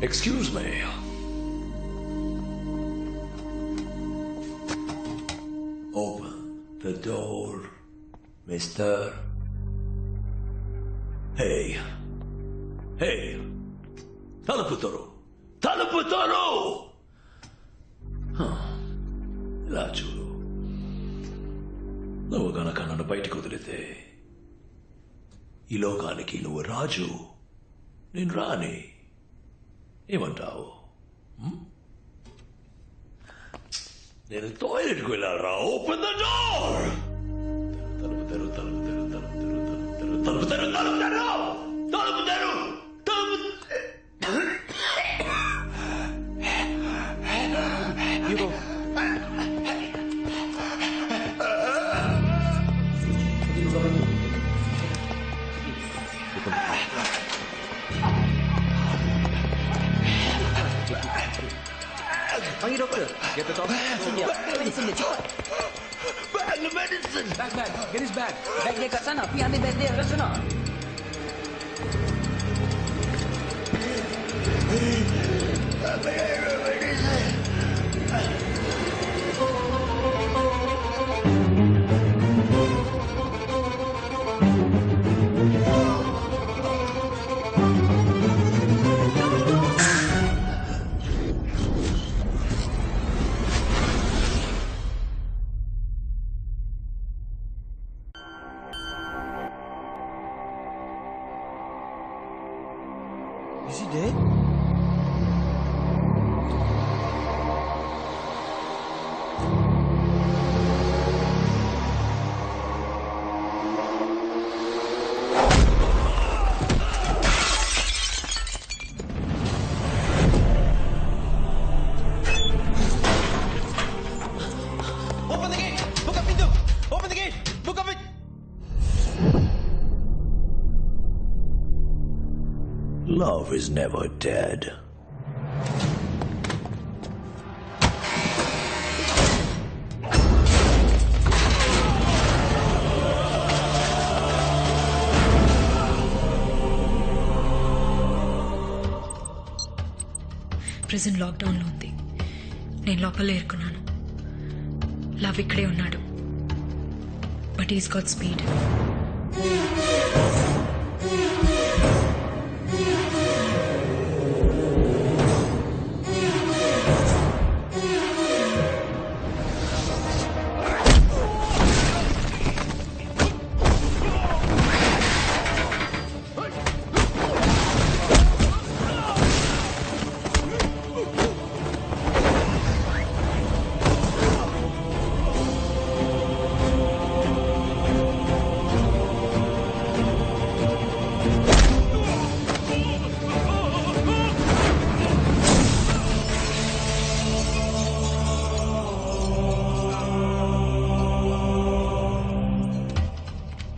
Excuse me. Open the door, mister. Hey. Hey. తలుపు తోరు. ఇలా చూడు, నువ్వు గనక నన్ను బయటకు వదిలితే ఈ లోకానికి నువ్వు రాజు, నేను రాని. ఏమంటావు? నేను టాయిలెట్కి వెళ్ళాలరా. Open the door. తలుపు తెరు. Panggil doktor. Get the doctor. Sini, cepat. Bag medicine. Bag. Get his bag. Bag dia kat sana. Pergi ambil bag dia kat sana. Is he dead? Open the gate! Buka pintu! Open the gate! Buka pintu! Love is never dead. Prison లాక్డౌన్లో ఉంది. నేను లోపల ఏరుకున్నాను. Love ఇక్కడే ఉన్నాడు. But is got speed.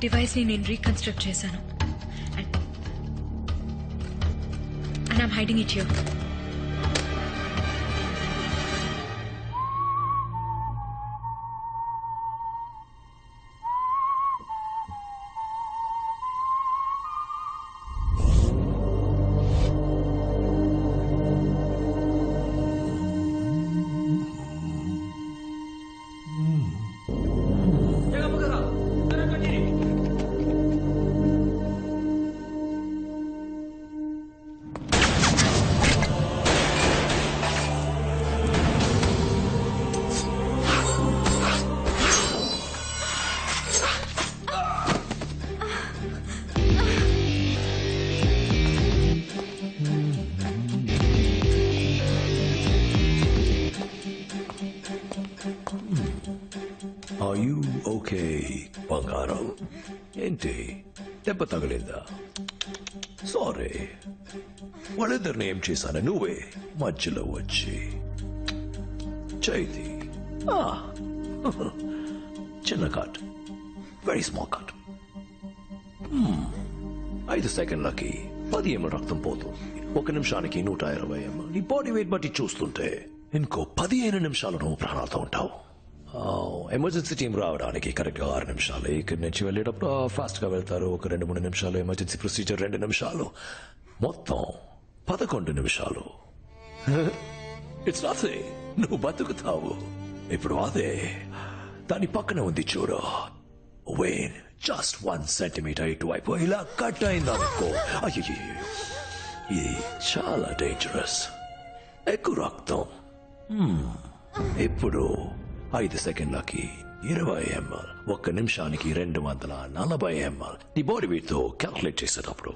Device ని నేను reconstruct చేశాను. And I'm hiding it here. Are you okay, బంగారం? ఏంటి, దెబ్బ తగిలిందా? సారీ, వాళ్ళిద్దరిని ఏం చేశాను? నువ్వే మధ్యలో వచ్చి చైతి. చిన్న cut, very small cut. 5 సెకండ్లకి 10 ml రక్తం పోతుంది. 1 నిమిషానికి 120 ml. నీ బాడీ వెయిట్ బట్టి చూస్తుంటే ఇంకో 15 నిమిషాలు నువ్వు ప్రాణాలతో ఉంటావు. ఎమర్జెన్సీ టీం రావడానికి కరెక్ట్ గా 6 నిమిషాలు. ఇక్కడి నుంచి వెళ్ళేటప్పుడు ఫాస్ట్ గా వెళ్తారు. ఒక 2-3 నిమిషాలు. ఎమర్జెన్సీ ప్రొసీజర్ 2 నిమిషాలు. మొత్తం 11 నిమిషాలు. It's nothing. నువ్వు బతుకుతావు. ఇప్పుడు అదే దాని పక్కన ఉంది చూడు. వెయిన్ జస్ట్ 1 సెంటీమీటర్ ఇటువైపు ఇలా కట్ అయిందనుకో, అయ్యో ఇది చాలా డేంజరస్. ఎక్కువ రక్తం. ఇప్పుడు 5 సెకండ్లకి 20 ml, 1 నిమిషానికి 240 ml. నీ బాడీ వెయిట్ తో క్యాల్కులేట్ చేసేటప్పుడు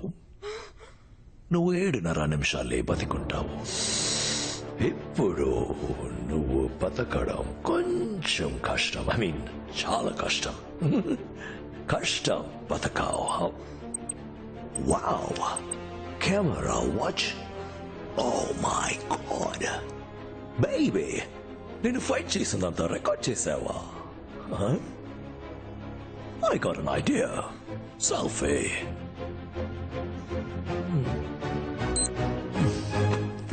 నువ్వు 7.5 నిమిషాలే బతికుంటావు. ఇప్పుడు నువ్వు బతకడం కొంచెం కష్టం. ఐ మీన్ చాలా కష్టం. కష్టం బతకావు. Wow, camera watch. Oh my god baby, నేను ఫైట్ చేసినంత రికార్డ్ చేసావా? I got an idea. Selfie.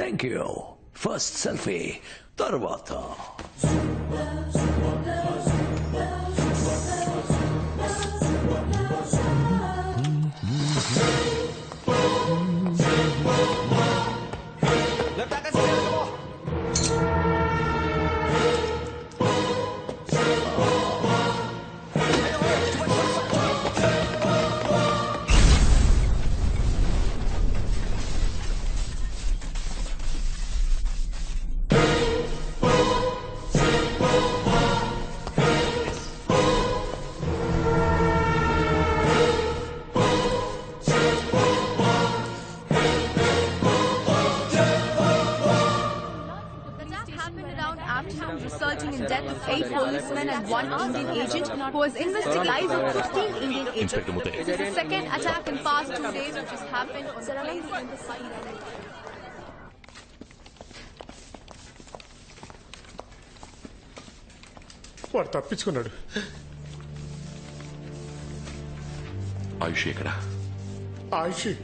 Thank you. First selfie, tarvata. Letakkan sila mo! Resulting in death of 8 policemen and 1 Indian agent who was investigating the lives of 15 Indian agents. This is the second attack in past 2 days which has happened on the place in the site. వాడు తప్పించుకున్నాడు. ఆయుష్ ఎక్కడ? Ayushi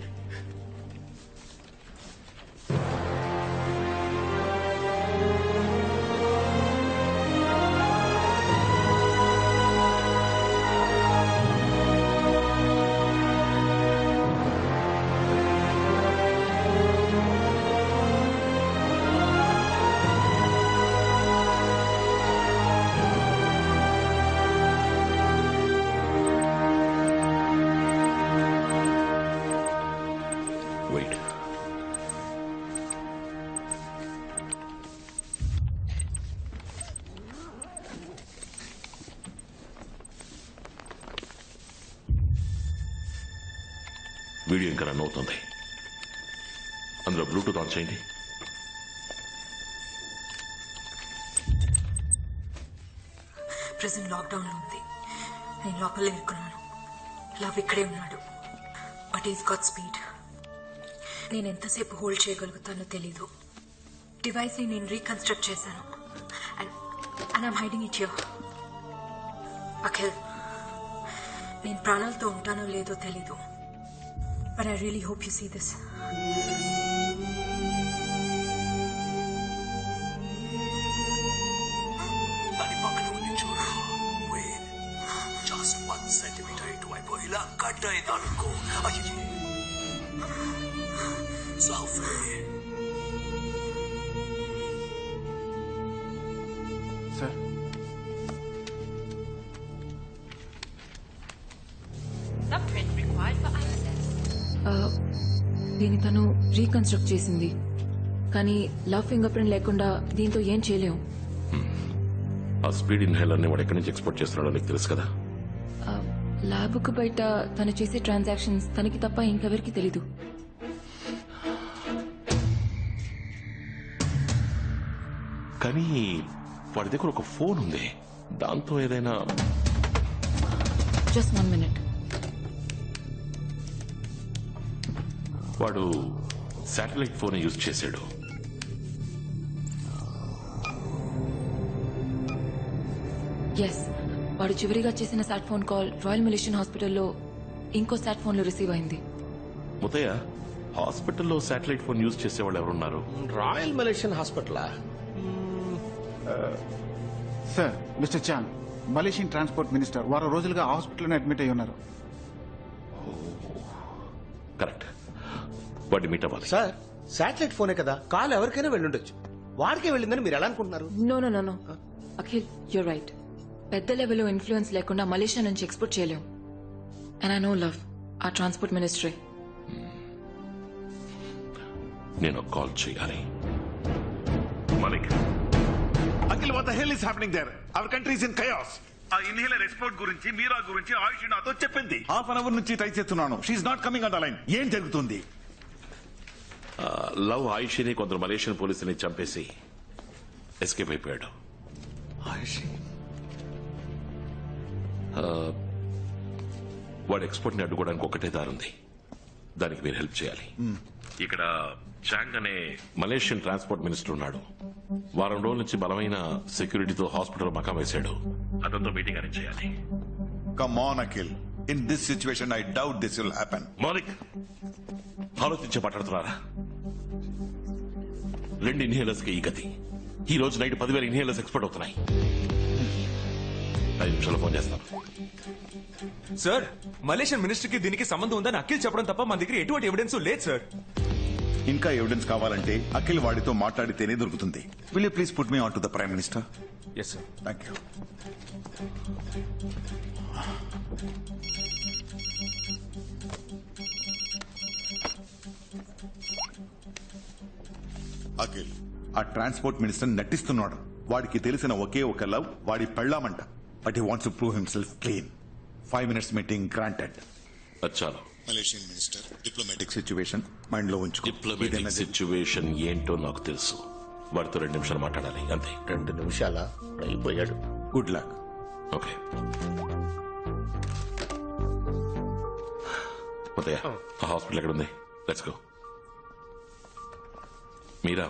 wait. Video ఇంకా run అవుతుంది. అందులో Bluetooth on చేయండి. Present lockdown లో ఉంది. నేను లోపల ఇరుక్కున్నాను. లవ్ ఇక్కడే ఉన్నాడు. But is got speed. నేను ఎంతసేపు హోల్డ్ చేయగలుగుతానో తెలీదు. డివైస్ ని నేను రీకన్స్ట్రక్ట్ చేశాను. And I'm hiding it here. Akhil, నేను ప్రాణాలతో ఉంటానో లేదో తెలీదు. But I really hope you see this. దాని పక్కన ఉంది చూడు. వెయిన్ జస్ట్ 1 సెంటీమీటర్ ఇటువైపు ఇలా కట్ అయిందనుకో, అయ్యో selfie. సార్, దీన్ని తను రీకన్స్ట్రక్ట్ చేసింది. కానీ లవ్ ఫింగర్ ప్రింట్ లేకుండా దీంతో ఏం చేయలేము. ఆ స్పీడ్ ఇన్హేలర్ని వాడు ఎక్కడి నుంచి ఎక్స్పోర్ట్ చేస్తున్నాడో నీకు తెలుసు కదా. ల్యాబ్కు బయట తను చేసే ట్రాన్సాక్షన్స్ తనకి తప్ప ఇంకెవరికి తెలీదు. కానీ వాడి దగ్గర ఒక ఫోన్ ఉంది. దాంతో ఏదైనా జస్ట్ 1 minute. వాడు శాటిలైట్ ఫోన్ యూజ్ చేశాడు. ఎస్, వాడు చివరిగా చేసిన సాట్ ఫోన్ కాల్ రాయల్ మిలిషియన్ హాస్పిటల్లో ఇంకో సాట్ ఫోన్ లో రిసీవ్ అయింది. ముతయ్య, హాస్పిటల్లో శాటిలైట్ ఫోన్ యూజ్ చేసేవాళ్ళు ఎవరున్నారు? రాయల్ మలేషియన్ హాస్పిటలా? Sir, mister Chan, Malaysian transport minister వారం రోజులుగా హాస్పిటల్లోనే అడ్మిట్ అయి ఉన్నారు. కరెక్ట్. వాడిని మీట్ అవ్వాలి. సార్ శాటిలైట్ ఫోనే కదా, కాల్ ఎవరికైనా వెళ్ళుండొచ్చు. వాడికే వెళ్ళిందని మీరు ఎలా అనుకుంటున్నారు? No Akhil you're right. పెద్ద లెవెల్లో ఇన్ఫ్లుయెన్స్ లేకుండా మలేషియా నుంచి ఎక్స్పోర్ట్ చేయలేం. అండ్ ఐ నో లవ్ ఆ ట్రాన్స్పోర్ట్ మినిస్ట్రీ. నేను కాల్ చేయాలి. Malik, Akhil, what the hell is happening there? Our country is in chaos. ఆ ఇన్హేలర్ ఎక్స్పోర్ట్ గురించి, మీరా గురించి ఆయుష్ నాతో చెప్పింది. హాఫ్ అన్ అవర్ నుంచి ట్రై చేస్తున్నాను. She's not coming on the line. ఏం జరుగుతుంది? లవ్ ఆయుషిని కొందరు మలేషియన్ పోలీసుని చంపేసి ఎస్కేప్ అయిపోయాడు. వాడు ఎక్స్పోర్ట్ ని అడ్డుకోవడానికి ఒకటే దారుంది. దానికి మీరు హెల్ప్ చేయాలి. ఇక్కడ చాంగ్ అనే మలేషియన్ ట్రాన్స్పోర్ట్ మినిస్టర్ ఉన్నాడు. వారం రోజుల నుంచి బలమైన సెక్యూరిటీతో హాస్పిటల్ మకాం వేశాడు. అతనితో మీటింగ్ అరేంజ్ చేయాలి. Come on, Akhil. In this situation, I doubt this will happen. Maulik, ఆలోచించి మాట్లాడుతున్నారా? 2 ఇన్హేలర్స్ కి ఈ గతి. ఈ రోజు నైట్ 10,000 ఇన్హేలర్స్ ఎక్స్పోర్ట్ అవుతున్నాయి. 5 నిమిషాల్లో ఫోన్ చేస్తాను. సార్, మలేషియన్ మినిస్టర్ కి దీనికి సంబంధం ఉందని అఖిల్ చెప్పడం తప్ప మన దగ్గర ఎటువంటి ఎవిడెన్స్ లేదు సార్. ఇంకా ఎవిడెన్స్ కావాలంటే అఖిల్ వాడితో మాట్లాడితేనే దొరుకుతుంది. Will you please put me on to the Prime Minister? Yes sir. Thank you. Akhil, ఆ ట్రాన్స్పోర్ట్ మినిస్టర్ నటిస్తున్నాడు. వాడికి తెలిసిన ఒకే ఒక లవ్ వాడి పెళ్ళామంట. But he wants to prove himself clean. 5 minutes meeting granted. అచ్చాలో Malaysian minister diplomatic situation mind లో ఉంచుకో. డిప్లొమాటిక్ సిచ్యువేషన్ ఏంటో నాకు తెలుసు. వాడితో 2 నిమిషాలు మాట్లాడాలి, అంతే. 2 నిమిషాల అయిపోయాడు. Good luck. ఓకే ఉదయ, ఆ హాస్పిటల్ ఎక్కడ ఉంది? Let's go. మీరా,